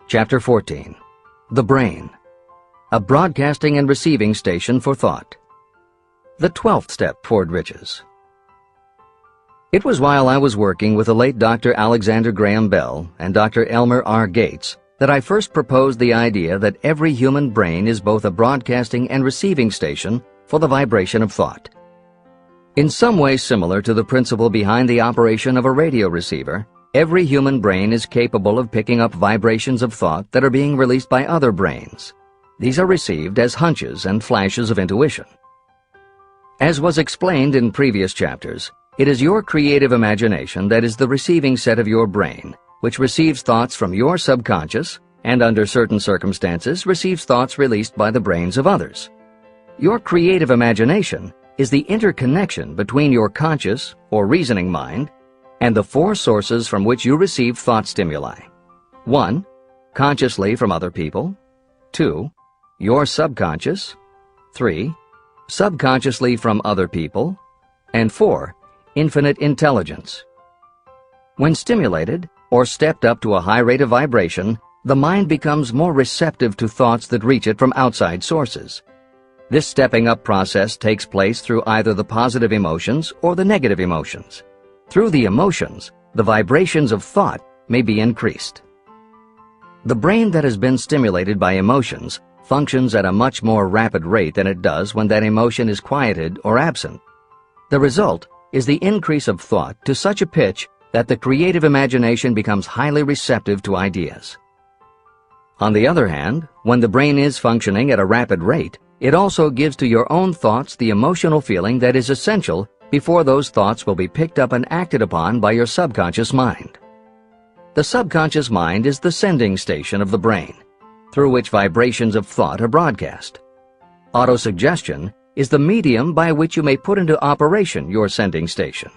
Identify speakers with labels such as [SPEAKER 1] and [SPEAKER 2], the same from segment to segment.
[SPEAKER 1] Chapter 14. The Brain. A broadcasting and receiving station for thought. The 12th step toward riches. It was while I was working with the late Dr. Alexander Graham Bell and Dr. Elmer R. Gates that I first proposed the idea that every human brain is both a broadcasting and receiving station for the vibration of thought. In some way similar to the principle behind the operation of a radio receiver, every human brain is capable of picking up vibrations of thought that are being released by other brains. These are received as hunches and flashes of intuition. As was explained in previous chapters, it is your creative imagination that is the receiving set of your brain, which receives thoughts from your subconscious and, under certain circumstances, receives thoughts released by the brains of others. Your creative imagination is the interconnection between your conscious or reasoning mind and the four sources from which you receive thought stimuli. 1. Consciously from other people. 2. Your subconscious. 3. Subconsciously from other people. And 4. Infinite intelligence. When stimulated or stepped up to a high rate of vibration, the mind becomes more receptive to thoughts that reach it from outside sources. This stepping up process takes place through either the positive emotions or the negative emotions. Through the emotions, the vibrations of thought may be increased. The brain that has been stimulated by emotions functions at a much more rapid rate than it does when that emotion is quieted or absent. The result is the increase of thought to such a pitch that the creative imagination becomes highly receptive to ideas. On the other hand, when the brain is functioning at a rapid rate, it also gives to your own thoughts the emotional feeling that is essential before those thoughts will be picked up and acted upon by your subconscious mind. The subconscious mind is the sending station of the brain, through which vibrations of thought are broadcast. Autosuggestion is the medium by which you may put into operation your sending station.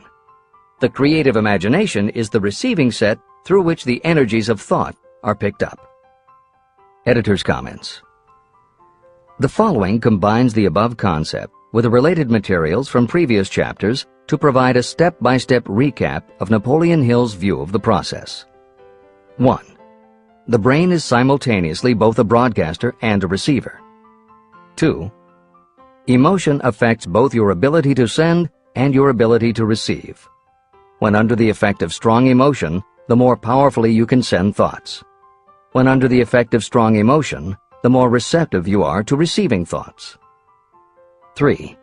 [SPEAKER 1] The creative imagination is the receiving set through which the energies of thought are picked up. Editor's comments. The following combines the above concept with the related materials from previous chapters to provide a step-by-step recap of Napoleon Hill's view of the process. 1. The brain is simultaneously both a broadcaster and a receiver. 2. Emotion affects both your ability to send and your ability to receive. When under the effect of strong emotion, the more powerfully you can send thoughts. When under the effect of strong emotion, the more receptive you are to receiving thoughts. 3.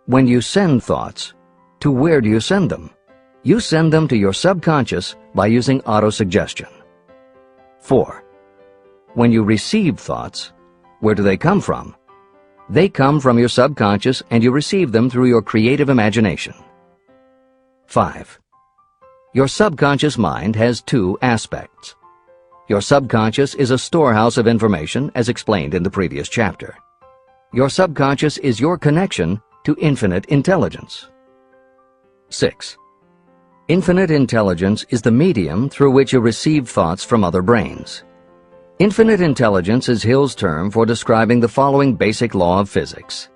[SPEAKER 1] When you send thoughts, to where do you send them? You send them to your subconscious by using autosuggestion. 4. When you receive thoughts, where do they come from? They come from your subconscious and you receive them through your creative imagination. 5. Your subconscious mind has two aspects. Your subconscious is a storehouse of information as explained in the previous chapter. Your subconscious is your connection to infinite intelligence. 6. Infinite intelligence is the medium through which you receive thoughts from other brains. Infinite intelligence is Hill's term for describing the following basic law of physics.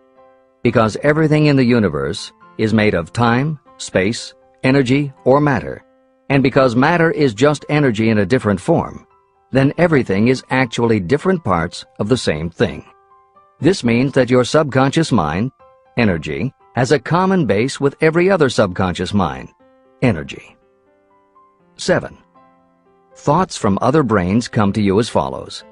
[SPEAKER 1] Because everything in the universe is made of time, space, energy, or matter, and because matter is just energy in a different form, then everything is actually different parts of the same thing. This means that your subconscious mind, energy, has a common base with every other subconscious mind, energy. 7. Thoughts from other brains come to you as follows.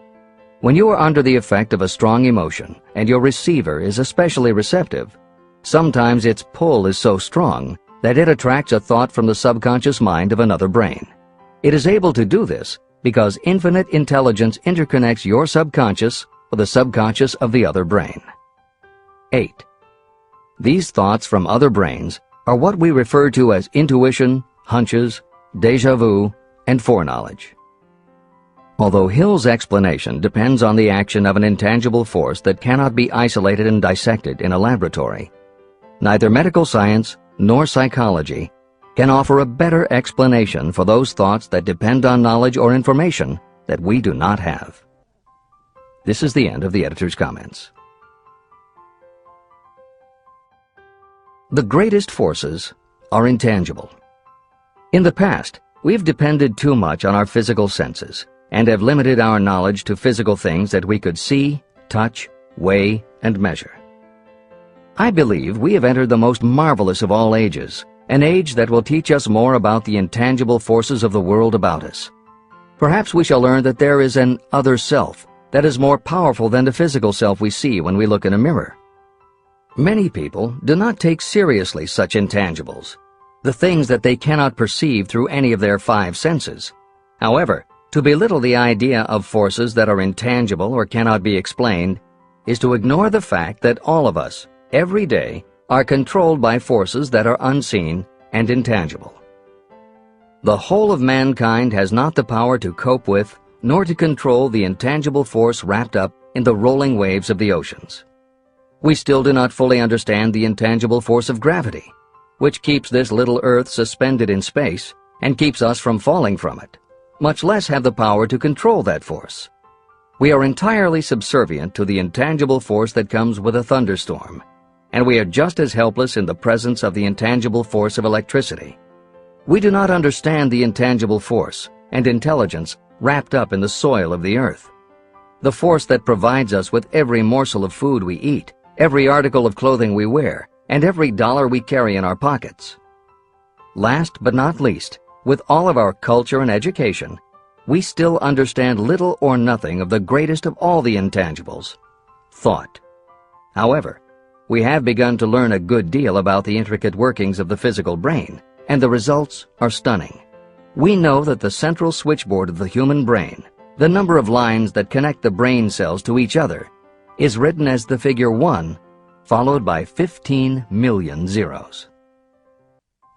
[SPEAKER 1] When you are under the effect of a strong emotion and your receiver is especially receptive, sometimes its pull is so strong that it attracts a thought from the subconscious mind of another brain. It is able to do this because infinite intelligence interconnects your subconscious with the subconscious of the other brain. 8. These thoughts from other brains are what we refer to as intuition, hunches, déjà vu, and foreknowledge. Although Hill's explanation depends on the action of an intangible force that cannot be isolated and dissected in a laboratory, neither medical science nor psychology can offer a better explanation for those thoughts that depend on knowledge or information that we do not have. This is the end of the editor's comments. The greatest forces are intangible. In the past, we've depended too much on our physical senses, and have limited our knowledge to physical things that we could see, touch, weigh, and measure. I believe we have entered the most marvelous of all ages, an age that will teach us more about the intangible forces of the world about us. Perhaps we shall learn that there is an other self that is more powerful than the physical self we see when we look in a mirror. Many people do not take seriously such intangibles, the things that they cannot perceive through any of their five senses. However, to belittle the idea of forces that are intangible or cannot be explained is to ignore the fact that all of us, every day, are controlled by forces that are unseen and intangible. The whole of mankind has not the power to cope with nor to control the intangible force wrapped up in the rolling waves of the oceans. We still do not fully understand the intangible force of gravity, which keeps this little Earth suspended in space and keeps us from falling from it, much less have the power to control that force. We are entirely subservient to the intangible force that comes with a thunderstorm, and we are just as helpless in the presence of the intangible force of electricity. We do not understand the intangible force and intelligence wrapped up in the soil of the earth, the force that provides us with every morsel of food we eat, every article of clothing we wear, and every dollar we carry in our pockets. Last but not least, with all of our culture and education, we still understand little or nothing of the greatest of all the intangibles, thought. However, we have begun to learn a good deal about the intricate workings of the physical brain, and the results are stunning. We know that the central switchboard of the human brain, the number of lines that connect the brain cells to each other, is written as the figure 1, followed by 15 million zeros.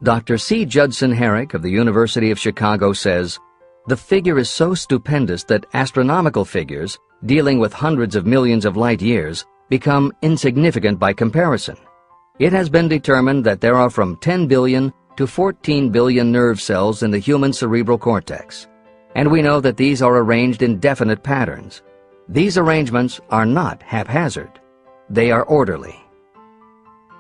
[SPEAKER 1] Dr. C. Judson Herrick of the University of Chicago says, "The figure is so stupendous that astronomical figures, dealing with hundreds of millions of light years, become insignificant by comparison. It has been determined that there are from 10 billion to 14 billion nerve cells in the human cerebral cortex, and we know that these are arranged in definite patterns. These arrangements are not haphazard. They are orderly.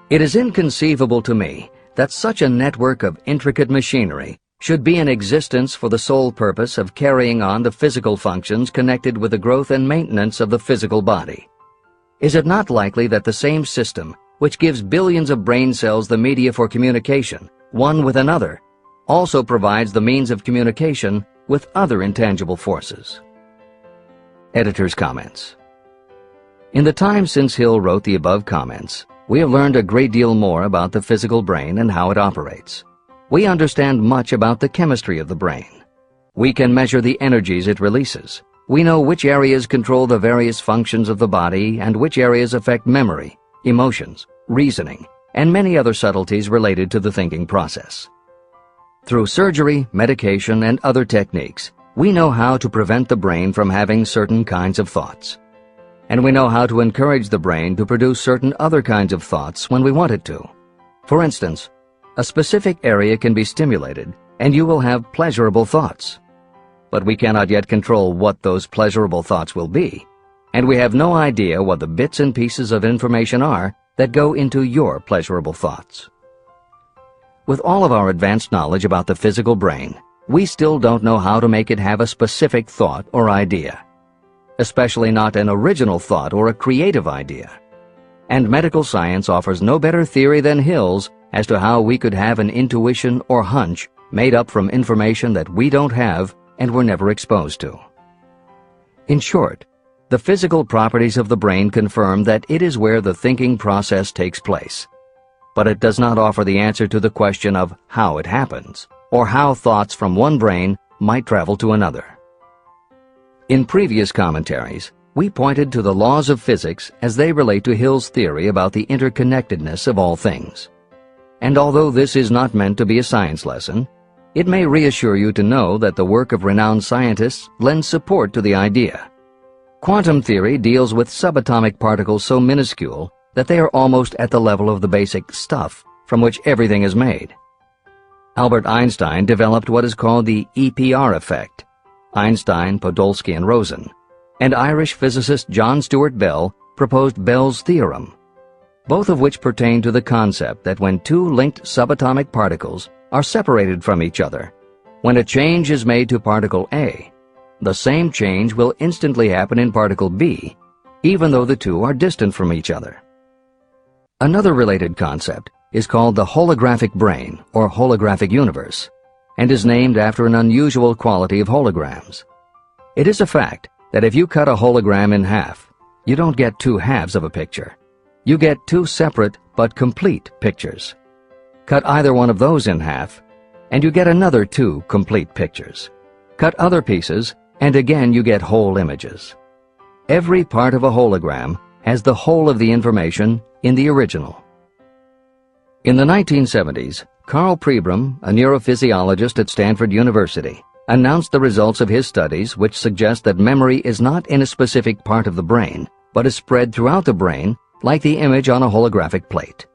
[SPEAKER 1] It is inconceivable to me that such a network of intricate machinery should be in existence for the sole purpose of carrying on the physical functions connected with the growth and maintenance of the physical body. Is it not likely that the same system, which gives billions of brain cells the media for communication, one with another, also provides the means of communication with other intangible forces?" Editor's comments. In the time since Hill wrote the above comments, we have learned a great deal more about the physical brain and how it operates. We understand much about the chemistry of the brain. We can measure the energies it releases. We know which areas control the various functions of the body and which areas affect memory, emotions, reasoning, and many other subtleties related to the thinking process. Through surgery, medication, and other techniques, we know how to prevent the brain from having certain kinds of thoughts. And we know how to encourage the brain to produce certain other kinds of thoughts when we want it to. For instance, a specific area can be stimulated and you will have pleasurable thoughts. But we cannot yet control what those pleasurable thoughts will be, and we have no idea what the bits and pieces of information are that go into your pleasurable thoughts. With all of our advanced knowledge about the physical brain, we still don't know how to make it have a specific thought or idea, especially not an original thought or a creative idea. And medical science offers no better theory than Hill's as to how we could have an intuition or hunch made up from information that we don't have and were never exposed to. In short, the physical properties of the brain confirm that it is where the thinking process takes place. But it does not offer the answer to the question of how it happens, or how thoughts from one brain might travel to another. In previous commentaries, we pointed to the laws of physics as they relate to Hill's theory about the interconnectedness of all things. And although this is not meant to be a science lesson, it may reassure you to know that the work of renowned scientists lends support to the idea. Quantum theory deals with subatomic particles so minuscule that they are almost at the level of the basic stuff from which everything is made. Albert Einstein developed what is called the EPR effect. Einstein, Podolsky, and Rosen, and Irish physicist John Stuart Bell proposed Bell's theorem, both of which pertain to the concept that when two linked subatomic particles are separated from each other, when a change is made to particle A, The same change will instantly happen in particle B, even though the two are distant from each other. Another related concept is called the holographic brain or holographic universe, and is named after an unusual quality of holograms. It is a fact that if you cut a hologram in half, you don't get two halves of a picture. You get two separate but complete pictures. Cut either one of those in half, and you get another two complete pictures. Cut other pieces, and again you get whole images. Every part of a hologram has the whole of the information in the original. In the 1970s, Carl Pribram, a neurophysiologist at Stanford University, announced the results of his studies which suggest that memory is not in a specific part of the brain, but is spread throughout the brain like the image on a holographic plate.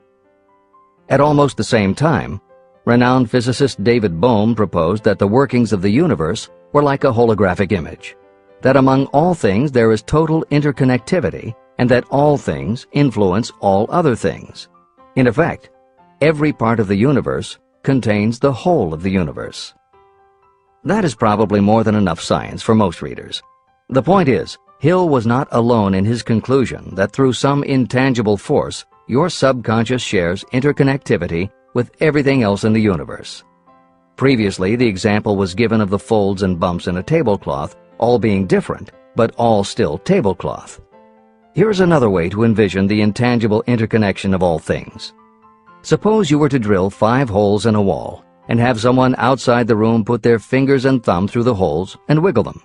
[SPEAKER 1] At almost the same time, renowned physicist David Bohm proposed that the workings of the universe were like a holographic image, that among all things there is total interconnectivity, and that all things influence all other things. In effect, every part of the universe contains the whole of the universe. That is probably more than enough science for most readers. The point is, Hill was not alone in his conclusion that through some intangible force, your subconscious shares interconnectivity with everything else in the universe. Previously, the example was given of the folds and bumps in a tablecloth, all being different, but all still tablecloth. Here's another way to envision the intangible interconnection of all things. Suppose you were to drill 5 holes in a wall and have someone outside the room put their fingers and thumb through the holes and wiggle them.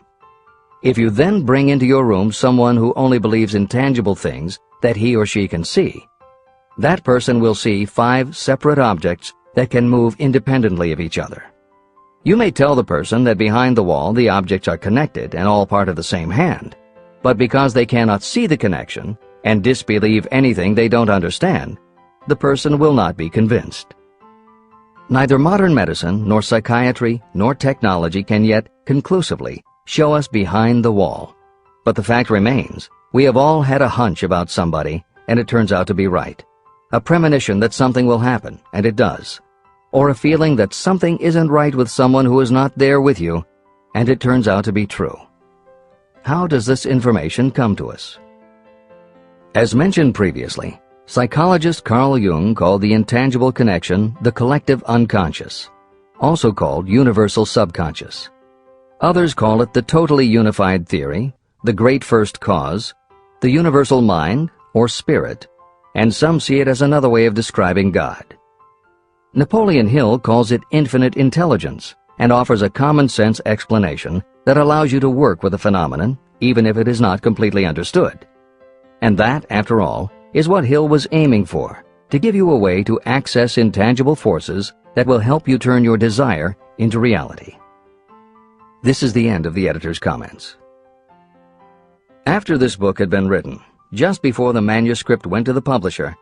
[SPEAKER 1] If you then bring into your room someone who only believes in tangible things that he or she can see, that person will see 5 separate objects that can move independently of each other. You may tell the person that behind the wall the objects are connected and all part of the same hand, but because they cannot see the connection and disbelieve anything they don't understand, the person will not be convinced. Neither modern medicine, nor psychiatry, nor technology can yet conclusively show us behind the wall. But the fact remains, we have all had a hunch about somebody, and it turns out to be right. A premonition that something will happen, and it does. Or a feeling that something isn't right with someone who is not there with you, and it turns out to be true. How does this information come to us? As mentioned previously, psychologist Carl Jung called the intangible connection the collective unconscious, also called universal subconscious. Others call it the totally unified theory, the great first cause, the universal mind, or spirit, and some see it as another way of describing God. Napoleon Hill calls it infinite intelligence and offers a common-sense explanation that allows you to work with a phenomenon, even if it is not completely understood. And that, after all, is what Hill was aiming for, to give you a way to access intangible forces that will help you turn your desire into reality. This is the end of the editor's comments. After this book had been written, just before the manuscript went to the publisher,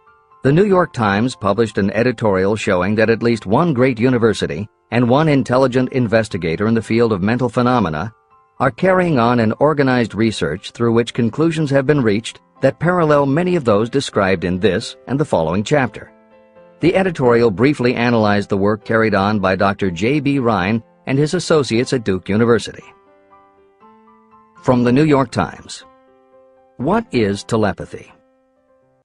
[SPEAKER 1] the New York Times published an editorial showing that at least one great university and one intelligent investigator in the field of mental phenomena are carrying on an organized research through which conclusions have been reached that parallel many of those described in this and the following chapter. The editorial briefly analyzed the work carried on by Dr. J.B. Rhine and his associates at Duke University. From the New York Times. What is telepathy?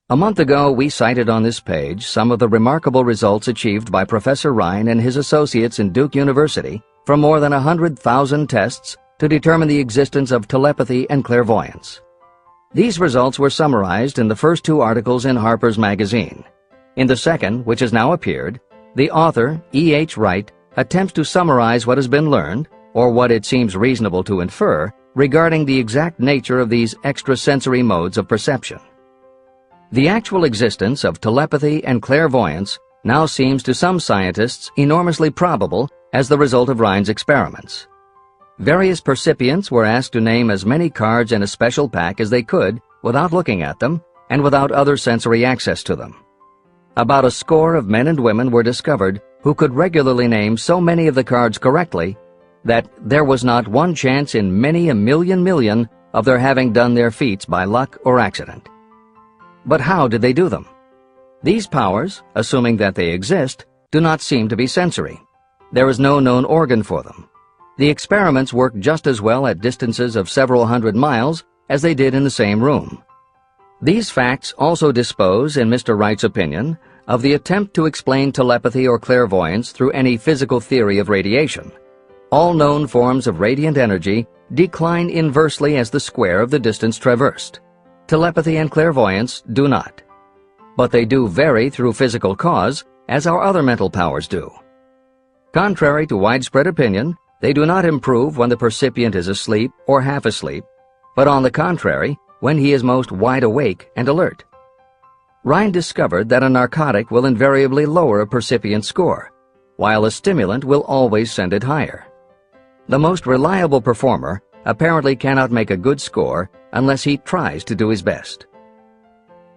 [SPEAKER 1] A month ago, we cited on this page some of the remarkable results achieved by Professor Rhine and his associates in Duke University from more than 100,000 tests to determine the existence of telepathy and clairvoyance. These results were summarized in the first 2 articles in Harper's Magazine. In the second, which has now appeared, the author, E.H. Wright, attempts to summarize what has been learned, or what it seems reasonable to infer, regarding the exact nature of these extrasensory modes of perception. The actual existence of telepathy and clairvoyance now seems to some scientists enormously probable as the result of Rhine's experiments. Various percipients were asked to name as many cards in a special pack as they could without looking at them and without other sensory access to them. About a score of men and women were discovered who could regularly name so many of the cards correctly that there was not one chance in many a million of their having done their feats by luck or accident. But how did they do them? These powers, assuming that they exist, do not seem to be sensory. There is no known organ for them. The experiments worked just as well at distances of several hundred miles as they did in the same room. These facts also dispose, in Mr. Wright's opinion, of the attempt to explain telepathy or clairvoyance through any physical theory of radiation. All known forms of radiant energy decline inversely as the square of the distance traversed. Telepathy and clairvoyance do not. But they do vary through physical cause, as our other mental powers do. Contrary to widespread opinion, they do not improve when the percipient is asleep or half asleep, but on the contrary, when he is most wide awake and alert. Rhine discovered that a narcotic will invariably lower a percipient score, while a stimulant will always send it higher. The most reliable performer apparently cannot make a good score unless he tries to do his best.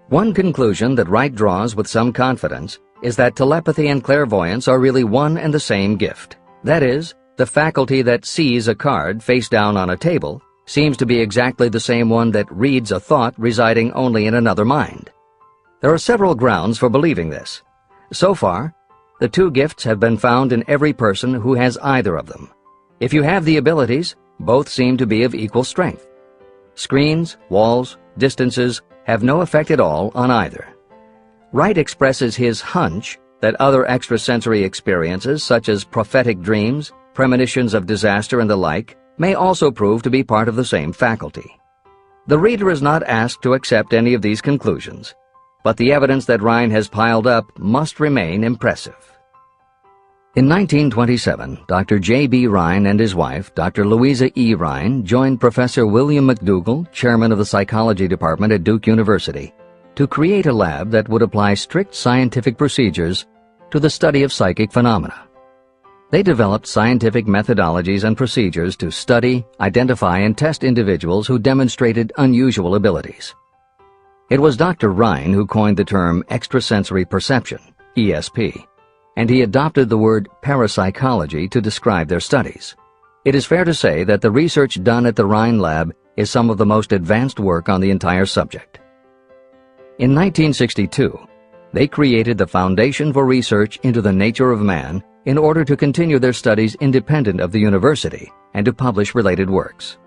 [SPEAKER 1] One conclusion that Wright draws with some confidence is that telepathy and clairvoyance are really one and the same gift. That is, the faculty that sees a card face down on a table seems to be exactly the same one that reads a thought residing only in another mind. There are several grounds for believing this. So far, the two gifts have been found in every person who has either of them. If you have the abilities, both seem to be of equal strength. Screens, walls, distances have no effect at all on either. Wright expresses his hunch that other extrasensory experiences, such as prophetic dreams, premonitions of disaster and the like, may also prove to be part of the same faculty. The reader is not asked to accept any of these conclusions, but the evidence that Rhine has piled up must remain impressive. In 1927, Dr. J.B. Rhine and his wife, Dr. Louisa E. Rhine, joined Professor William McDougall, chairman of the psychology department at Duke University, to create a lab that would apply strict scientific procedures to the study of psychic phenomena. They developed scientific methodologies and procedures to study, identify, and test individuals who demonstrated unusual abilities. It was Dr. Rhine who coined the term extrasensory perception, ESP, and he adopted the word parapsychology to describe their studies. It is fair to say that the research done at the Rhine lab is some of the most advanced work on the entire subject. In 1962, they created the Foundation for Research into the Nature of Man in order to continue their studies independent of the university and to publish related works.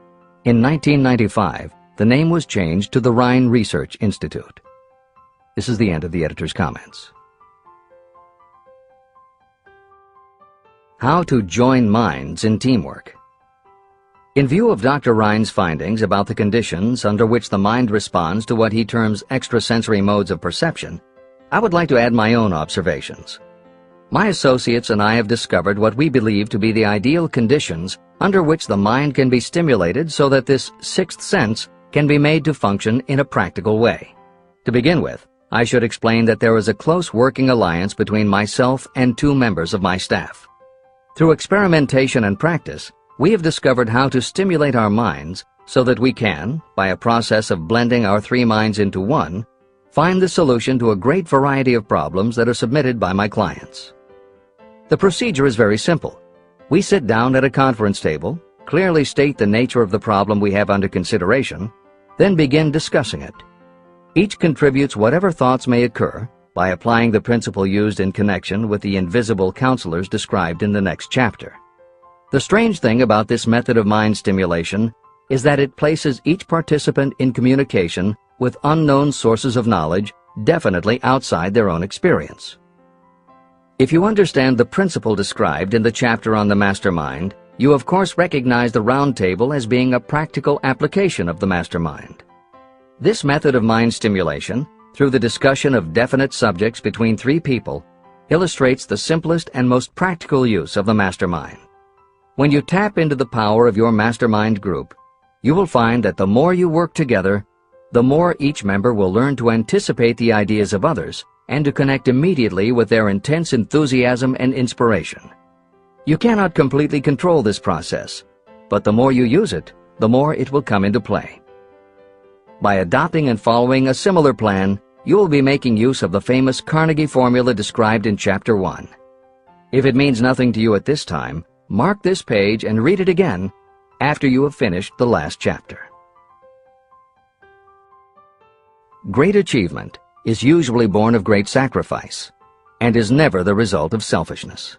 [SPEAKER 1] In 1995, the name was changed to the Rhine Research Institute. This is the end of the editor's comments. How to join minds in teamwork. In view of Dr. Rhine's findings about the conditions under which the mind responds to what he terms extrasensory modes of perception, I would like to add my own observations. My associates and I have discovered what we believe to be the ideal conditions under which the mind can be stimulated so that this sixth sense can be made to function in a practical way. To begin with, I should explain that there is a close working alliance between myself and two members of my staff. Through experimentation and practice, we have discovered how to stimulate our minds so that we can, by a process of blending our three minds into one, find the solution to a great variety of problems that are submitted by my clients. The procedure is very simple. We sit down at a conference table, clearly state the nature of the problem we have under consideration, then begin discussing it. Each contributes whatever thoughts may occur by applying the principle used in connection with the invisible counselors described in the next chapter. The strange thing about this method of mind stimulation is that it places each participant in communication with unknown sources of knowledge definitely outside their own experience. If you understand the principle described in the chapter on the mastermind, you of course recognize the round table as being a practical application of the mastermind. This method of mind stimulation, through the discussion of definite subjects between three people, illustrates the simplest and most practical use of the mastermind. When you tap into the power of your mastermind group, you will find that the more you work together, the more each member will learn to anticipate the ideas of others and to connect immediately with their intense enthusiasm and inspiration. You cannot completely control this process, but the more you use it, the more it will come into play. By adopting and following a similar plan, you will be making use of the famous Carnegie formula described in Chapter 1. If it means nothing to you at this time, mark this page and read it again after you have finished the last chapter. Great achievement is usually born of great sacrifice and is never the result of selfishness.